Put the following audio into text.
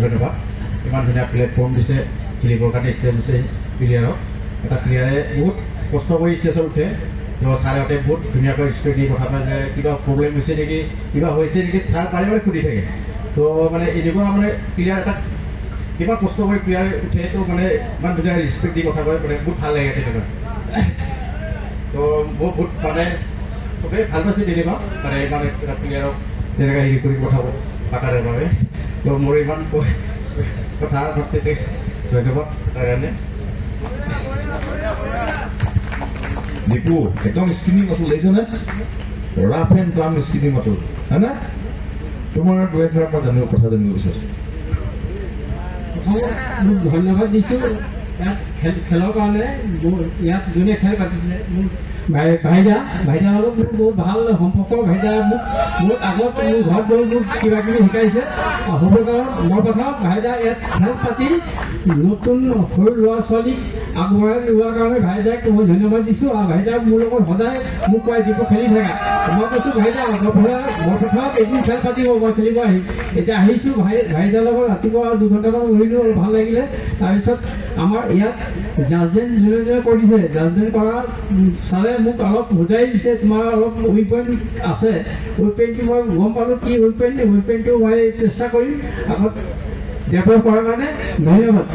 ধন্যবাদ। ইমান ধুনীয়া প্লেটফৰ্ম দিছে খেলিবৰ কাৰণে, ষ্টেজ দিছে প্লেয়াৰক। এটা প্লেয়াৰে বহুত কষ্ট কৰি ষ্টেজত উঠে, তো ছাৰহঁতে বহুত ধুনীয়াকৈ ৰেচপেক্ট দি কথা পাতে যে কিবা প্ৰব্লেম হৈছে নেকি, কিবা হৈছে নেকি, ছাৰ বাৰে বাৰে সুধি থাকে। তো মানে এনেকুৱা মানে প্লেয়াৰ এটা কিমান কষ্ট কৰি প্লেয়াৰ উঠে, তো মানে ইমান ধুনীয়া ৰেচপেক্ট দি কথা কয়, মানে বহুত ভাল লাগে তেনেকুৱা। তো বহুত মানে চবেই ভাল পাইছে তেনেকুৱা, মানে ইমান এটা প্লেয়াৰক তেনেকৈ হেৰি কৰি কথা পাতাৰ বাবে। তো মোৰ ইমান কথা পাতিতে ধন্যবাদ তাৰ কাৰণে। দীপু একদম স্কিনি মাছল দেখিছেনে? ৰাফ এণ্ড টাম স্কিনি মাছল, হয় না? তোমাৰ দুই এষাৰ মই কথা জানিব বিচাৰিছোঁ। মোক ধন্যবাদ দিছোঁ ইয়াত খেলৰ কাৰণে। ইয়াত যোনে খেল পাতিছিলে মোৰ ভাইদা লগত মোৰ বহুত ভাল সম্পৰ্ক। ভাইদা মোক আগত মোৰ ঘৰত গৈ মোক কিবা কিবি শিকাইছে। হ'ব কাৰণ মই প্ৰথম ভাইদা ইয়াত খেল পাতি নতুন সৰু ল'ৰা ছোৱালীক আগবঢ়াই লোৱাৰ কাৰণে ভাইদাক মই ধন্যবাদ দিছোঁ। আৰু ভাইদা মোৰ লগত সদায় মোক কয় দিব খেলি থাকা। মই কৈছোঁ ভাইদা মই প্ৰথম এদিন খেল পাতিব, মই খেলিব আহিম। এতিয়া আহিছোঁ ভাইদাৰ লগত ৰাতিপুৱা 2 ঘণ্টামান বহিলোঁ, অলপ ভাল লাগিলে। তাৰপিছত আমাৰ ইয়াত জাজমেণ্ট যোনে যোনে কৰিছে, জাজমেণ্ট কৰা ছাৰে মোক অলপ বুজাই দিছে, তোমাৰ অলপ উইক পইণ্ট আছে। উইক পইণ্টটো মই গম পালোঁ কি উইক পইণ্টটো মই চেষ্টা কৰিম আগত ডেভেলপ কৰাৰ কাৰণে। ধন্যবাদ।